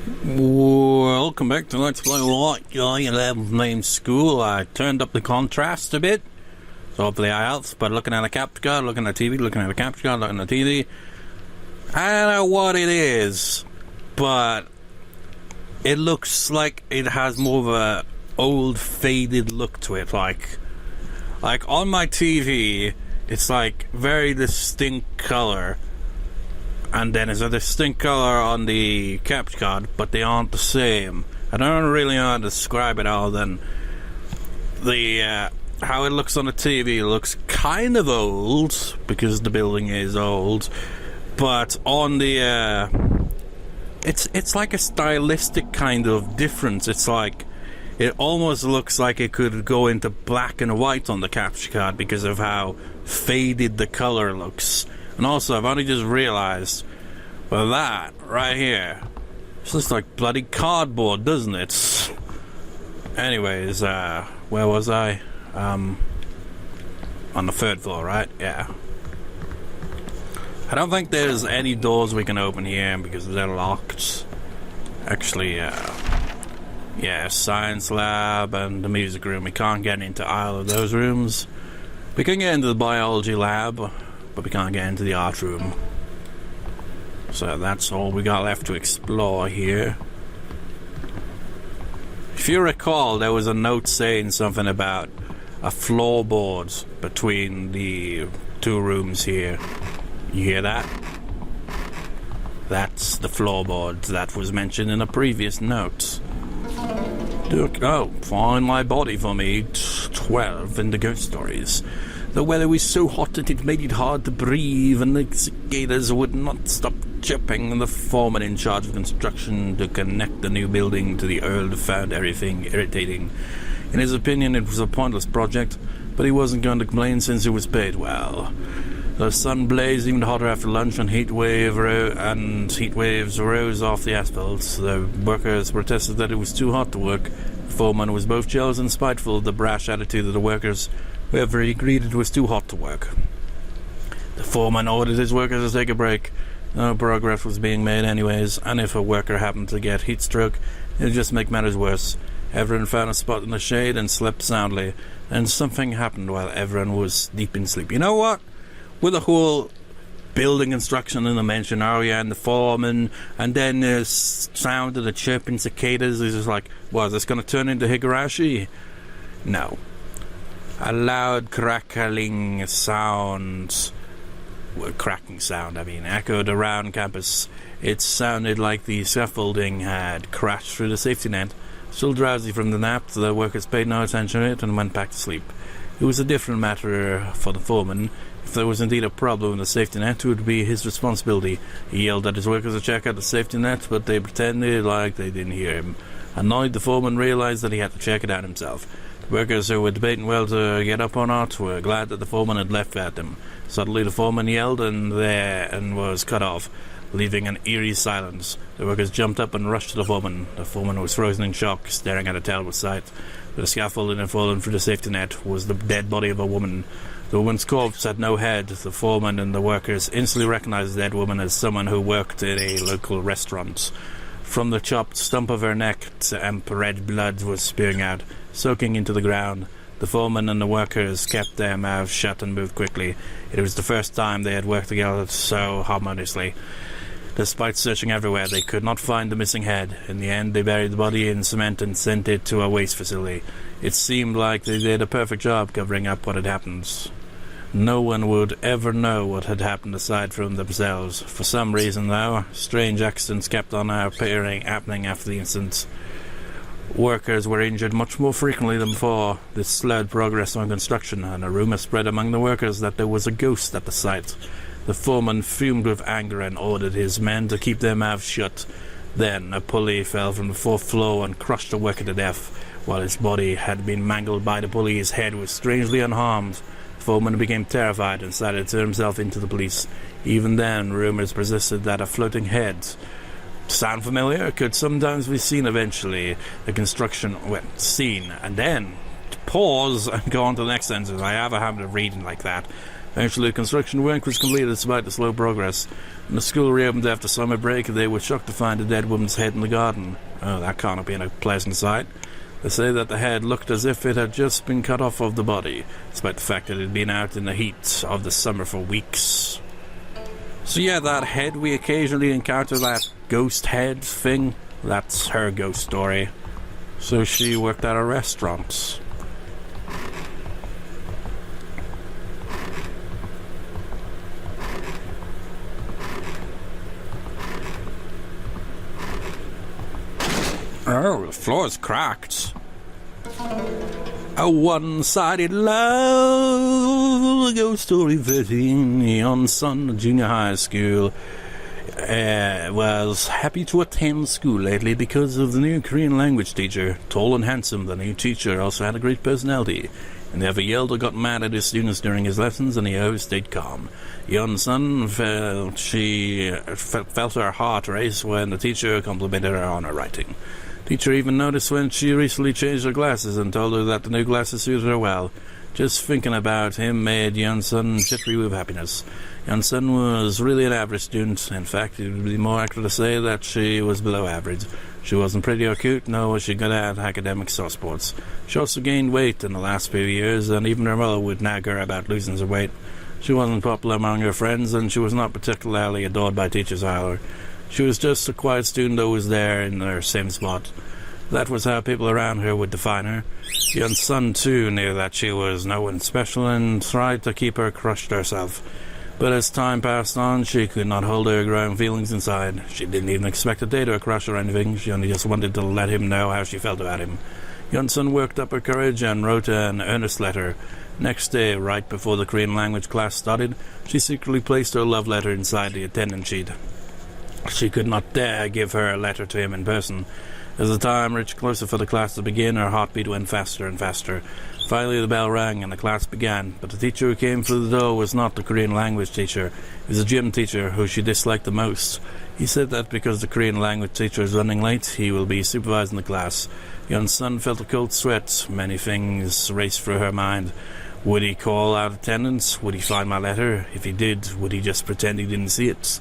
Welcome back to Let's Play Light Guy 11 Name School. I turned up the contrast a bit, so hopefully I helped. But looking at a capture card, looking at TV, looking at a capture card, looking at TV, I don't know what it is, but it looks like it has more of a old, faded look to it. Like on my TV, it's like very distinct color. And then there's a distinct color on the capture card, but they aren't the same. I don't really know how to describe it other than the how it looks on the TV. It looks kind of old because the building is old, but on the it's like a stylistic kind of difference. It's like it almost looks like it could go into black and white on the capture card because of how faded the color looks. And also, I've only just realized, well, that right here, this looks like bloody cardboard, doesn't it? Anyways, where was I? On the third floor, right? Yeah. I don't think there's any doors we can open here because they're locked. Actually, yeah, science lab and the music room. We can't get into either of those rooms. We can get into the biology lab, but we can't get into the art room. So that's all we got left to explore here. If you recall, there was a note saying something about a floorboard between the two rooms here. You hear that? That's the floorboard that was mentioned in a previous note. Oh, find my body for me. 12 in the ghost stories. The weather was so hot that it made it hard to breathe, and the cicadas would not stop chirping. The foreman in charge of construction to connect the new building to the old found everything irritating. In his opinion, it was a pointless project, but he wasn't going to complain since he was paid well. The sun blazed even hotter after lunch, and heat waves rose off the asphalt. The workers protested that it was too hot to work. The foreman was both jealous and spiteful of the brash attitude of the workers. Whoever he agreed it was too hot to work. The foreman ordered his workers to take a break. No progress was being made anyways, and if a worker happened to get heat stroke, it would just make matters worse. Everyone found a spot in the shade and slept soundly. Then something happened while everyone was deep in sleep. You know what? With the whole building construction in the mansion area and the foreman, and then the sound of the chirping cicadas, is just like, well, is this going to turn into Higurashi? No. A loud crackling sound, echoed around campus. It sounded like the scaffolding had crashed through the safety net. Still drowsy from the nap, the workers paid no attention to it and went back to sleep. It was a different matter for the foreman. If there was indeed a problem with the safety net, it would be his responsibility. He yelled at his workers to check out the safety net, but they pretended like they didn't hear him. Annoyed, the foreman realized that he had to check it out himself. The workers who were debating whether to get up or not were glad that the foreman had left without them. Suddenly the foreman yelled and was cut off, leaving an eerie silence. The workers jumped up and rushed to the foreman. The foreman was frozen in shock, staring at a terrible sight. The scaffolding had fallen through the safety net was the dead body of a woman. The woman's corpse had no head. The foreman and the workers instantly recognized the dead woman as someone who worked in a local restaurant. From the chopped stump of her neck, red blood was spewing out, soaking into the ground. The foreman and the workers kept their mouths shut and moved quickly. It was the first time they had worked together so harmoniously. Despite searching everywhere, they could not find the missing head. In the end, they buried the body in cement and sent it to a waste facility. It seemed like they did a perfect job covering up what had happened. No one would ever know what had happened aside from themselves. For some reason, though, strange accidents kept on happening after the incident. Workers were injured much more frequently than before. This slowed progress on construction, and a rumor spread among the workers that there was a ghost at the site. The foreman fumed with anger and ordered his men to keep their mouths shut. Then a pulley fell from the fourth floor and crushed the worker to death. While his body had been mangled by the pulley, his head was strangely unharmed. The foreman became terrified and decided to turn himself into the police. Even then, rumors persisted that a floating head, sound familiar, could sometimes be seen eventually. The construction went seen, and then pause and go on to the next sentence. I have a habit of reading like that. Eventually, the construction work was completed despite the slow progress. When the school reopened after summer break, they were shocked to find a dead woman's head in the garden. Oh, that can't have been a pleasant sight. They say that the head looked as if it had just been cut off of the body, despite the fact that it had been out in the heat of the summer for weeks. So yeah, that head, we occasionally encounter that ghost head thing. That's her ghost story. So she worked at a restaurant. Oh, the floor's cracked. A one-sided love, a ghost story 13, Yeon's son at junior high school. Was happy to attend school lately because of the new Korean language teacher. Tall and handsome, the new teacher also had a great personality. He never yelled or got mad at his students during his lessons, and he always stayed calm. Yeon's son felt her heart race when the teacher complimented her on her writing. Teacher even noticed when she recently changed her glasses and told her that the new glasses suited her well. Just thinking about him made Yeon-sun jittery with happiness. Yeon-sun was really an average student. In fact, it would be more accurate to say that she was below average. She wasn't pretty or cute, nor was she good at academics or sports. She also gained weight in the last few years, and even her mother would nag her about losing her weight. She wasn't popular among her friends, and she was not particularly adored by teachers either. She was just a quiet student always there in her same spot. That was how people around her would define her. Yeon-sun, too, knew that she was no one special and tried to keep her crushed herself. But as time passed on, she could not hold her growing feelings inside. She didn't even expect a date or a crush or anything. She only just wanted to let him know how she felt about him. Yeon-sun worked up her courage and wrote an earnest letter. Next day, right before the Korean language class started, she secretly placed her love letter inside the attendance sheet. She could not dare give her letter to him in person. As the time reached closer for the class to begin, her heartbeat went faster and faster. Finally, the bell rang and the class began, but the teacher who came through the door was not the Korean language teacher. It was a gym teacher who she disliked the most. He said that because the Korean language teacher is running late, he will be supervising the class. Yeon-sun felt a cold sweat. Many things raced through her mind. Would he call out attendance? Would he find my letter? If he did, would he just pretend he didn't see it?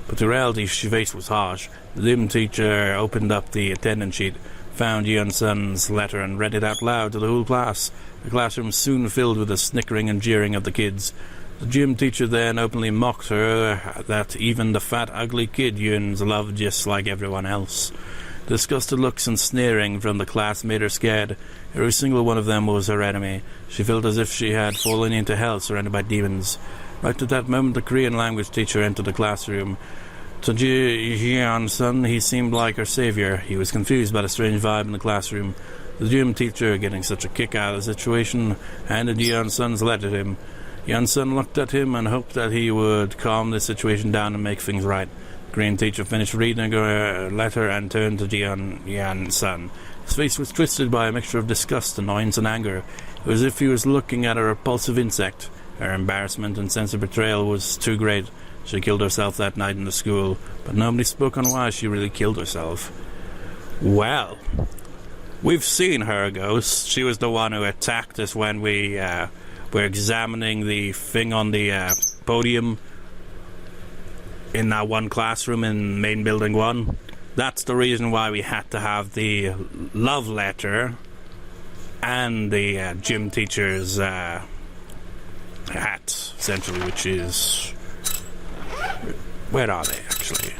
But the reality she faced was harsh. The gym teacher opened up the attendance sheet, found Yeon-sun's letter and read it out loud to the whole class. The classroom soon filled with the snickering and jeering of the kids. The gym teacher then openly mocked her that even the fat, ugly kid Yeon's loved just like everyone else. Disgusted looks and sneering from the class made her scared. Every single one of them was her enemy. She felt as if she had fallen into hell, surrounded by demons. Right at that moment, the Korean language teacher entered the classroom. To Yeon-sun, he seemed like her savior. He was confused by the strange vibe in the classroom. The gym teacher, getting such a kick out of the situation, handed Yeon-sun's letter to him. Yeon-sun looked at him and hoped that he would calm the situation down and make things right. The Korean teacher finished reading her letter and turned to Yeon-sun. His face was twisted by a mixture of disgust, annoyance, and anger. It was as if he was looking at a repulsive insect. Her embarrassment and sense of betrayal was too great. She killed herself that night in the school, but nobody spoke on why she really killed herself. Well, we've seen her ghost. She was the one who attacked us when we were examining the thing on the podium in that one classroom in main building 1. That's the reason why we had to have the love letter and the gym teacher's hat, essentially, which is... Where are they, actually?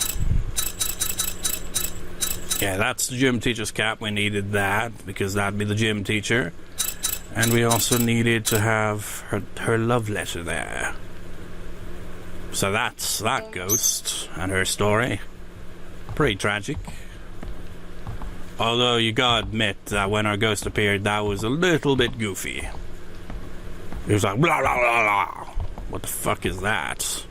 Yeah, that's the gym teacher's cap. We needed that, because that'd be the gym teacher. And we also needed to have her love letter there. So that's that ghost and her story. Pretty tragic. Although you gotta admit that when our ghost appeared, that was a little bit goofy. It was like, blah, blah, blah, blah. What the fuck is that?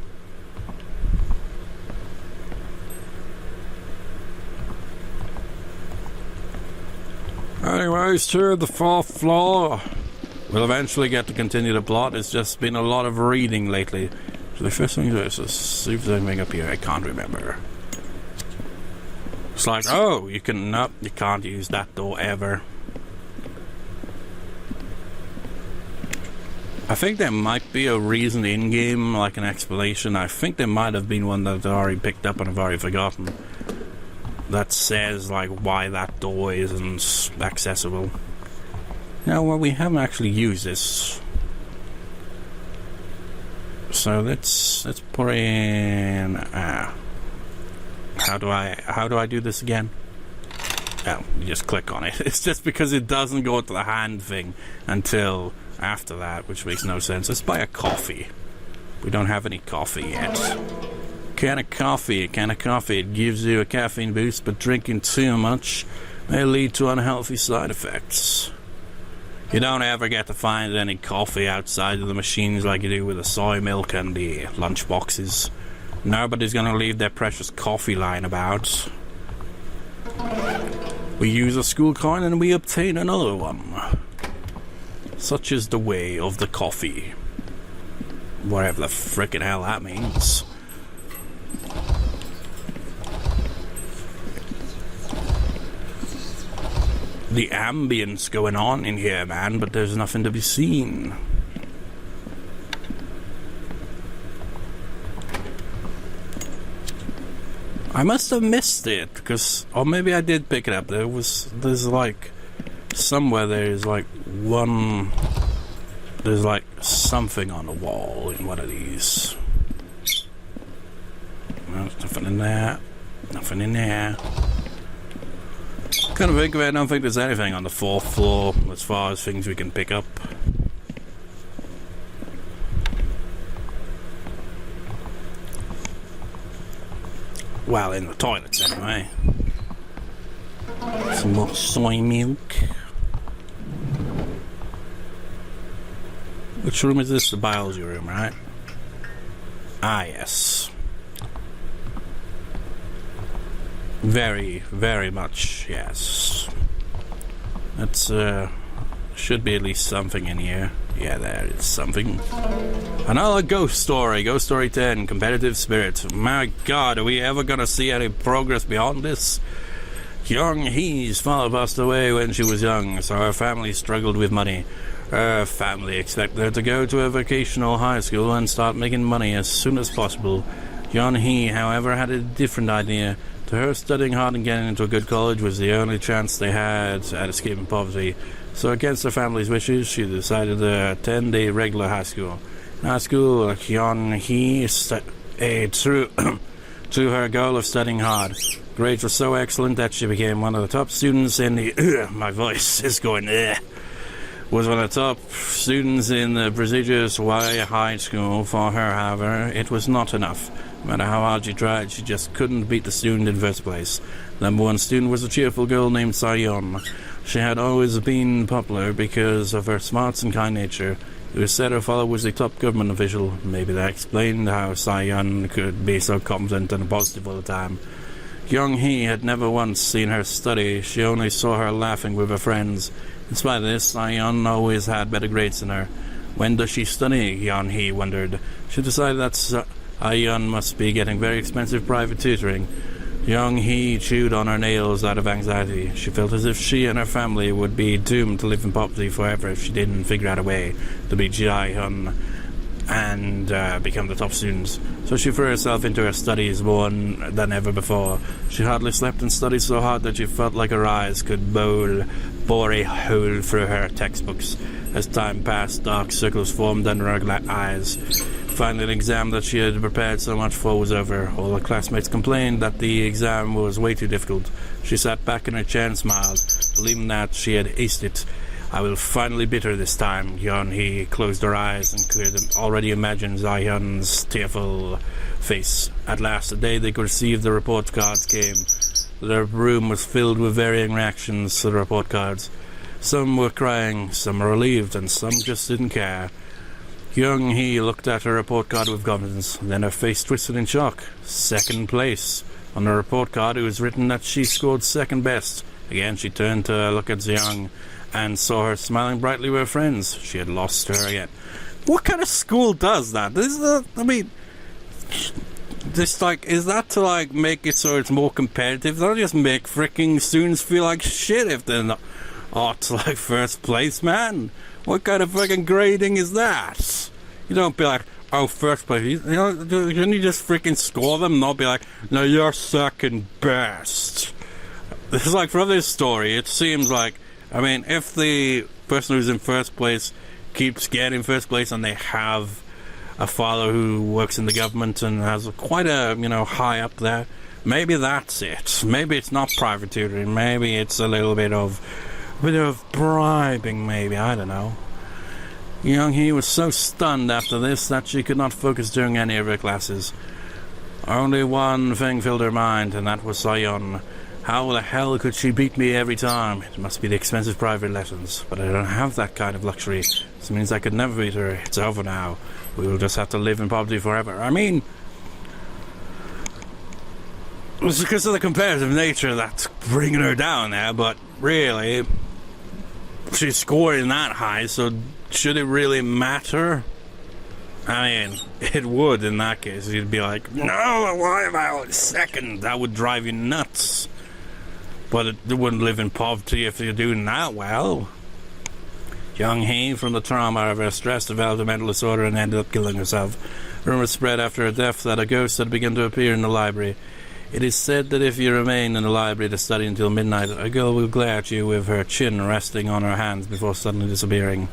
Anyways, to the 4th floor. We'll eventually get to continue the plot. It's just been a lot of reading lately. So the first thing is, let's see if there's anything up here. I can't remember. It's like, oh, you can, nope, you can't use that door ever. I think there might be a reason in-game, like an explanation. I think there might have been one that I've already picked up and I've already forgotten. That says, like, why that door isn't accessible. Now, well, we haven't actually used this. So let's put in... How do I do this again? Oh, you just click on it. It's just because it doesn't go to the hand thing until after that, which makes no sense. Let's buy a coffee. We don't have any coffee yet. Can of coffee. It gives you a caffeine boost, but drinking too much may lead to unhealthy side effects. You don't ever get to find any coffee outside of the machines like you do with the soy milk and the lunch boxes. Nobody's gonna leave their precious coffee lying about. We use a school coin and we obtain another one. Such is the way of the coffee. Whatever the frickin' hell that means. The ambience going on in here, man, but there's nothing to be seen. I must have missed it, because... Or maybe I did pick it up. There's like... Somewhere there's like one... There's like something on the wall in one of these. There's nothing in there. Nothing in there. Kind of think of it, I don't think there's anything on the 4th floor as far as things we can pick up. Well, in the toilets anyway. Some more soy milk. Which room is this? The biology room, right? Ah, yes. Very, very much, yes. That's, should be at least something in here. Yeah, there is something. Another ghost story. Ghost story 10. Competitive spirit. My god, are we ever gonna see any progress beyond this? Young Hee's father passed away when she was young, so her family struggled with money. Her family expected her to go to a vocational high school and start making money as soon as possible. Young Hee, however, had a different idea. To her, studying hard and getting into a good college was the only chance they had at escaping poverty. So against her family's wishes, she decided to attend a regular high school. In high school, Young Hee true to her goal of studying hard. Grades were so excellent that she became one of the top students in the... my voice is going... was one of the top students in the prestigious Y High School. For her, however, it was not enough. No matter how hard she tried, she just couldn't beat the student in the first place. Number one student was a cheerful girl named Sayon. She had always been popular because of her smarts and kind nature. It was said her father was a top government official. Maybe that explained how Sayon could be so competent and positive all the time. Young Hee had never once seen her study. She only saw her laughing with her friends. In spite of this, Sayon always had better grades than her. When does she study? Young Hee wondered. She decided that Sayon must be getting very expensive private tutoring. Young Hee chewed on her nails out of anxiety. She felt as if she and her family would be doomed to live in poverty forever if she didn't figure out a way to be Ji-hun and become the top students. So she threw herself into her studies more than ever before. She hardly slept and studied so hard that she felt like her eyes could bore a hole through her textbooks. As time passed, dark circles formed under her eyes. Finally, an exam that she had prepared so much for was over. All her classmates complained that the exam was way too difficult. She sat back in her chair and smiled, believing that she had aced it. I will finally beat her this time. Young Hee closed her eyes and could already imagine Zayun's tearful face. At last, the day they could receive the report cards came. The room was filled with varying reactions to the report cards. Some were crying, some were relieved, and some just didn't care. Young Hee looked at her report card with confidence. Then her face twisted in shock. Second place. On the report card it was written that she scored second best. Again she turned to look at Xiang and saw her smiling brightly with her friends. She had lost her again. What kind of school does that? Is that, I mean, this like, is that to like make it so it's more competitive? Don't just make freaking students feel like shit if they're not to like first place, man. What kind of fucking grading is that? You don't be like, oh, first place. You know, can you just freaking score them? Not be like, no, you're second best. It's like, from this story, it seems like, I mean, if the person who's in first place keeps getting first place and they have a father who works in the government and has quite a, high up there, maybe that's it. Maybe it's not private tutoring. Maybe it's a little bit of bribing, maybe. I don't know. Young Hee was so stunned after this that she could not focus during any of her classes. Only one thing filled her mind, and that was Sion. How the hell could she beat me every time? It must be the expensive private lessons. But I don't have that kind of luxury. This means I could never beat her. It's over now. We will just have to live in poverty forever. I mean, it's because of the competitive nature that's bringing her down there, but really, she's scoring that high, so should it really matter? I mean, it would in that case. You'd be like, no, why am I only second? That would drive you nuts. But it wouldn't live in poverty if you're doing that well. Young Hee, from the trauma of her stress, developed a mental disorder and ended up killing herself. Rumors spread after her death that a ghost had begun to appear in the library. It is said that if you remain in the library to study until midnight, a girl will glare at you with her chin resting on her hands before suddenly disappearing.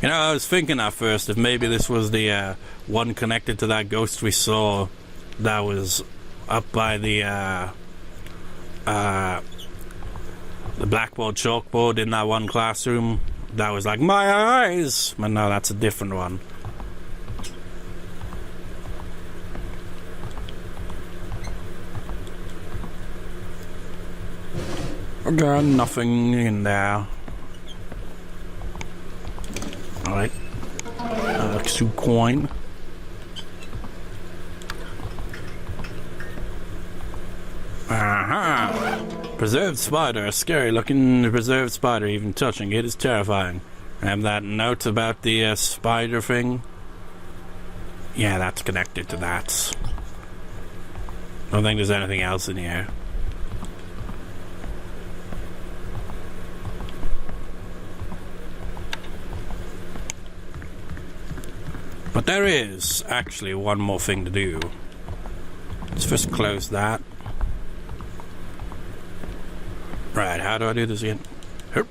I was thinking at first if maybe this was the one connected to that ghost we saw that was up by the blackboard chalkboard in that one classroom that was like, my eyes! But no, that's a different one. I got nothing in there. Alright. Extra coin. Aha! Preserved spider. A scary looking preserved spider. Even touching it is terrifying. I have that note about the spider thing. Yeah, that's connected to that. I don't think there's anything else in here. But there is actually one more thing to do. Let's first close that. Right, how do I do this again? If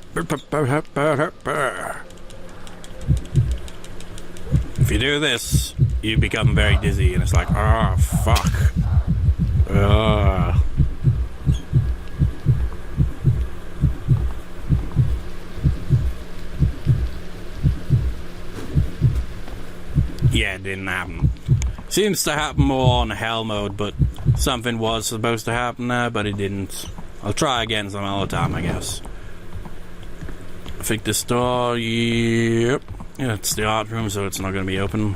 you do this, you become very dizzy, and it's like, oh, fuck. Yeah, it didn't happen. Seems to happen more on hell mode, but something was supposed to happen there, but it didn't. I'll try again some other time, I guess. I think this door, yep. Yeah, it's the art room, so it's not going to be open.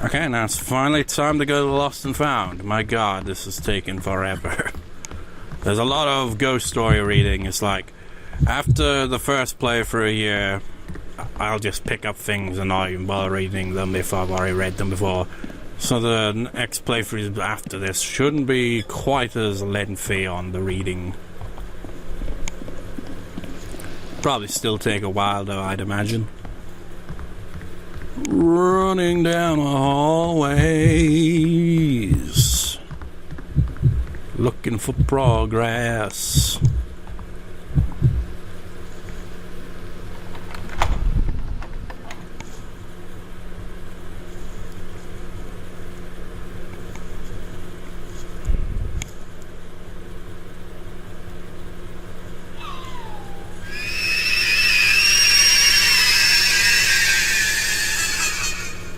Okay, now it's finally time to go to the Lost and Found. My god, this is taking forever. There's a lot of ghost story reading. It's like, after the first play for a year, I'll just pick up things and not even bother reading them if I've already read them before. So the next playthroughs after this shouldn't be quite as lengthy on the reading. Probably still take a while though, I'd imagine. Running down the hallways, looking for progress.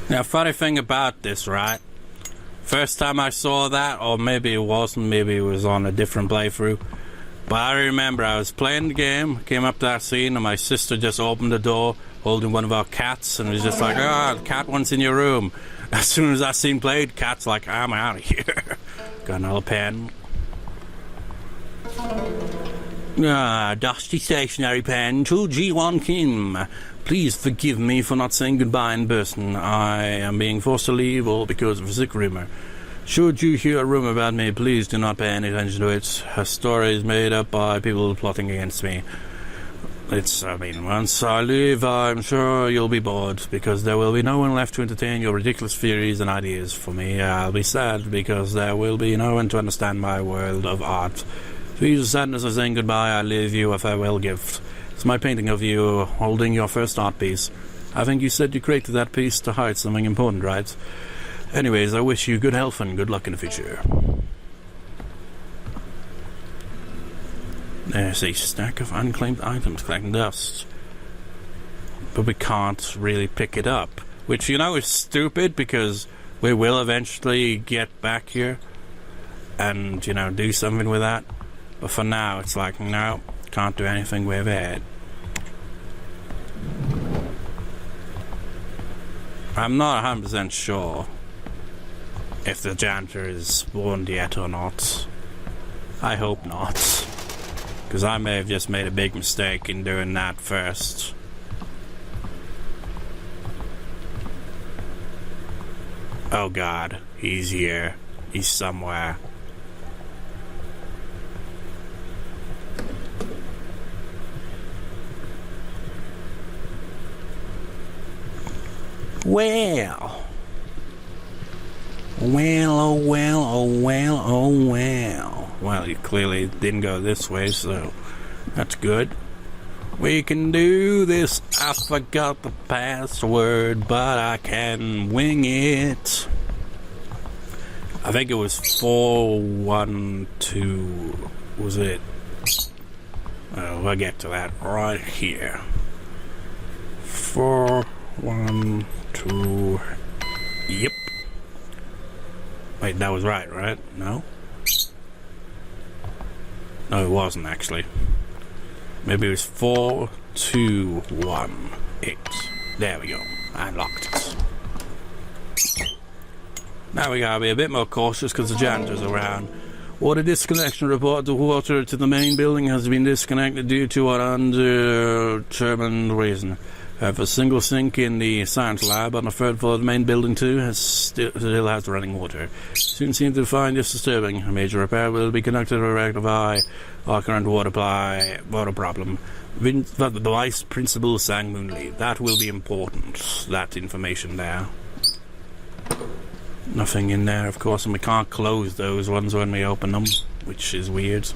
Now, funny thing about this, right? First time I saw that, or maybe it wasn't, maybe it was on a different playthrough. But I remember I was playing the game, came up to that scene, and my sister just opened the door, holding one of our cats, and was just like, the cat wants in your room. As soon as that scene played, cat's like, I'm out of here. Got another pen. Dusty stationery pen to G1 Kim. Please forgive me for not saying goodbye in person. I am being forced to leave all because of a sick rumor. Should you hear a rumor about me, please do not pay any attention to it. Her story is made up by people plotting against me. Once I leave, I'm sure you'll be bored, because there will be no one left to entertain your ridiculous theories and ideas. For me, I'll be sad, because there will be no one to understand my world of art. To use the sadness of saying goodbye, I leave you a farewell gift. It's my painting of you holding your first art piece. I think you said you created that piece to hide something important, right? Anyways, I wish you good health and good luck in the future. There's a stack of unclaimed items collecting dust. But we can't really pick it up. Which, is stupid, because we will eventually get back here and, do something with that. But for now, it's like, no, can't do anything with it. I'm not 100% sure if the janitor is spawned yet or not. I hope not. Because I may have just made a big mistake in doing that first. Oh god, he's here. He's somewhere. Well, oh well. Well, he clearly didn't go this way, so that's good. We can do this. I forgot the password, but I can wing it. I think it was 412. Was it? Oh, we'll get to that right here. 412. Yep. Wait, that was right? No? No, it wasn't actually. Maybe it was 4218. There we go. I unlocked it. Now we gotta be a bit more cautious because the janitor's around. Water disconnection report. The water to the main building has been disconnected due to an undetermined reason. Have a single sink in the science lab on the third floor of the main building too still has running water. Soon seem to find this disturbing. A major repair will be conducted to rectify our current water problem. The vice principal sang moonly. That will be important. That information there. Nothing in there, of course, and we can't close those ones when we open them, which is weird.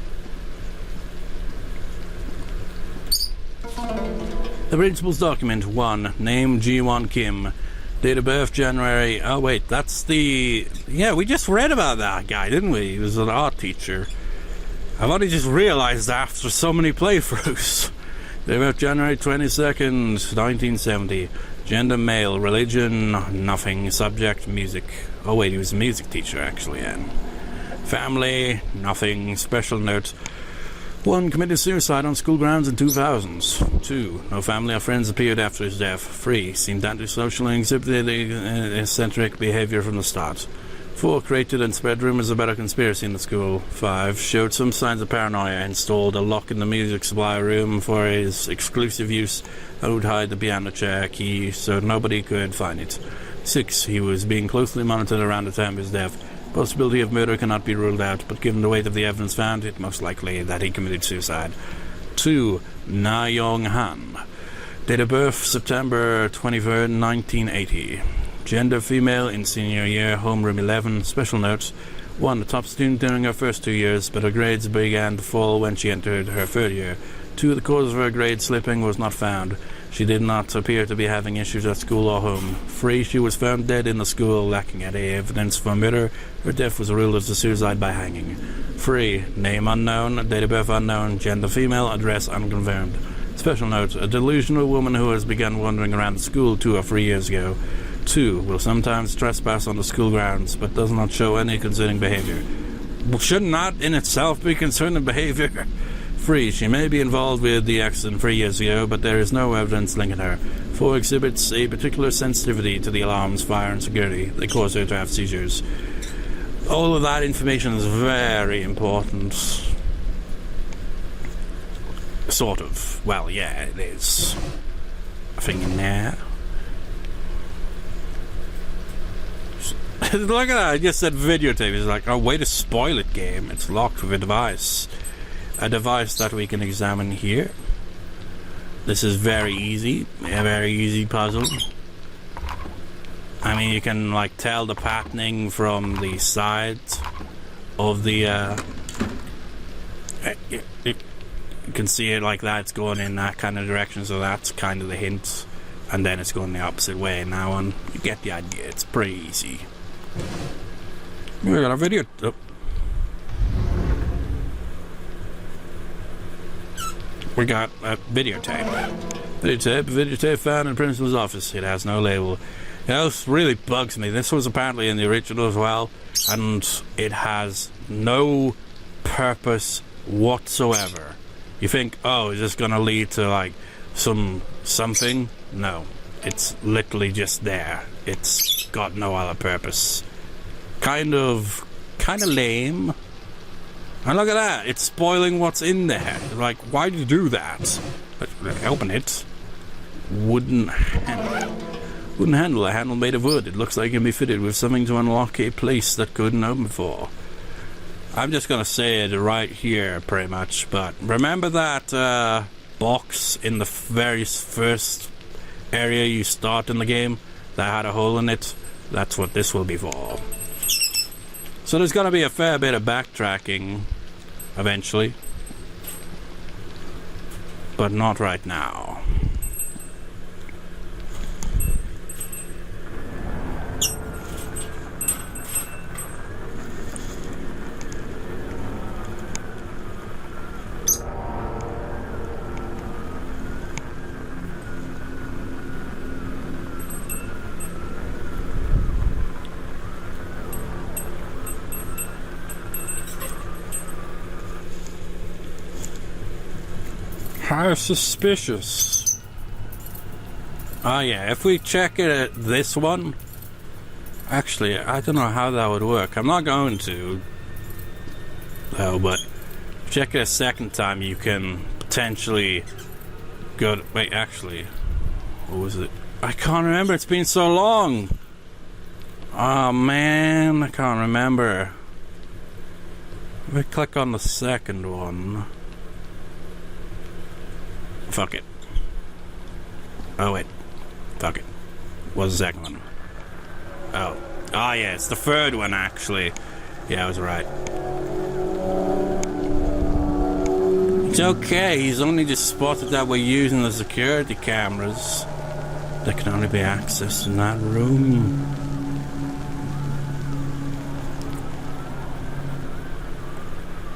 The principal's document 1. Name Ji-won Kim. Date of birth January. Oh wait, that's the... Yeah, we just read about that guy, didn't we? He was an art teacher. I've only just realized after so many playthroughs. Date of birth January 22nd, 1970. Gender male. Religion nothing. Subject music. Oh wait, he was a music teacher actually. And family nothing. Special note. 1. Committed suicide on school grounds in 2000s. 2. No family or friends appeared after his death. 3. Seemed antisocial and exhibited eccentric behavior from the start. 4. Created and spread rumors about a conspiracy in the school. 5. Showed some signs of paranoia. Installed a lock in the music supply room for his exclusive use and would hide the piano chair key so nobody could find it. 6. He was being closely monitored around the time of his death. Possibility of murder cannot be ruled out, but given the weight of the evidence found, it's most likely that he committed suicide. 2. Na Yong-han. Date of birth, September 23rd, 1980. Gender, female, in senior year, homeroom 11. Special notes. 1. A top student during her first 2 years, but her grades began to fall when she entered her third year. 2. The cause of her grade slipping was not found. She did not appear to be having issues at school or home. 3. She was found dead in the school, lacking any evidence for murder. Her death was ruled as a suicide by hanging. 3. Name unknown, date of birth unknown, gender female, address unconfirmed. Special note, a delusional woman who has begun wandering around the school 2 or 3 years ago. 2. Will sometimes trespass on the school grounds, but does not show any concerning behavior. Well, shouldn't that in itself be concerning behavior? 3. She may be involved with the accident 3 years ago, but there is no evidence linking her. 4. Exhibits a particular sensitivity to the alarms, fire, and security. They cause her to have seizures. All of that information is very important. Sort of. Well, yeah, it is. Nothing in there. Look at that, I just said videotape. It's like, oh, way to spoil it, game. It's locked with a device. A device that we can examine here. This is very easy, a very easy puzzle. I mean, you can like tell the patterning from the sides of the you can see it like that. It's going in that kind of direction, so that's kind of the hint. And then it's going the opposite way now, and you get the idea. It's pretty easy. We got a video. Oh. We got a videotape. Videotape found in the principal's office. It has no label. This really bugs me. This was apparently in the original as well, and it has no purpose whatsoever. You think, oh, is this gonna lead to like something? No, it's literally just there. It's got no other purpose. Kind of lame. And look at that, it's spoiling what's in there. Like, why do you do that? Open it. Wooden handle. Wooden handle, a handle made of wood. It looks like it can be fitted with something to unlock a place that couldn't open before. I'm just gonna say it right here, pretty much. But remember that box in the very first area you start in the game that had a hole in it? That's what this will be for. So there's gonna be a fair bit of backtracking eventually, but not right now. How suspicious. Oh yeah, if we check it at this one, actually, I don't know how that would work. I'm not going to, though, but check it a second time, you can potentially go to, wait, actually, what was it? I can't remember, it's been so long. Oh man, I can't remember. If we click on the second one. Fuck it. Oh wait. Fuck it. What's the second one? Oh. Oh yeah, it's the third one actually. Yeah, I was right. It's okay, he's only just spotted that we're using the security cameras. That can only be accessed in that room.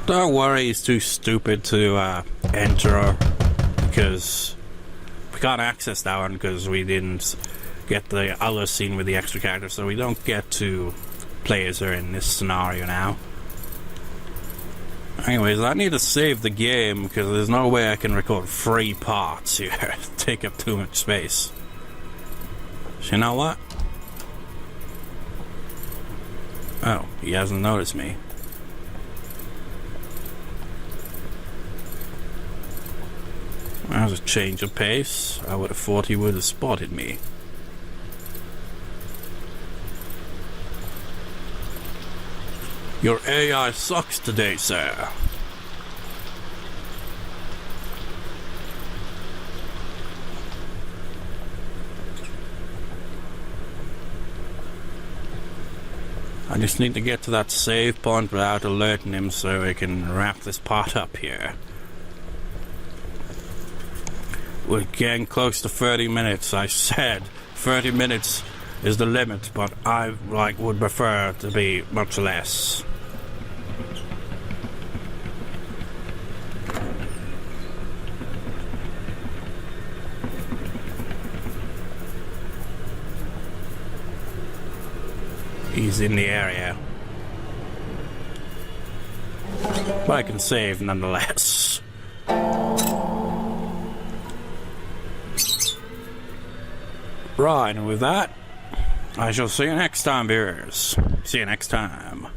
Don't worry, he's too stupid to enter. Because we can't access that one because we didn't get the other scene with the extra character, so we don't get to play as her in this scenario now. Anyways, I need to save the game because there's no way I can record 3 parts here. Take up too much space. So you know what? Oh, he hasn't noticed me. That was a change of pace. I would have thought he would have spotted me. Your AI sucks today, sir. I just need to get to that save point without alerting him so we can wrap this part up here. We're getting close to 30 minutes. I said 30 minutes is the limit, but I would prefer it to be much less. He's in the area. But I can save nonetheless. Right, and with that, I shall see you next time, viewers. See you next time.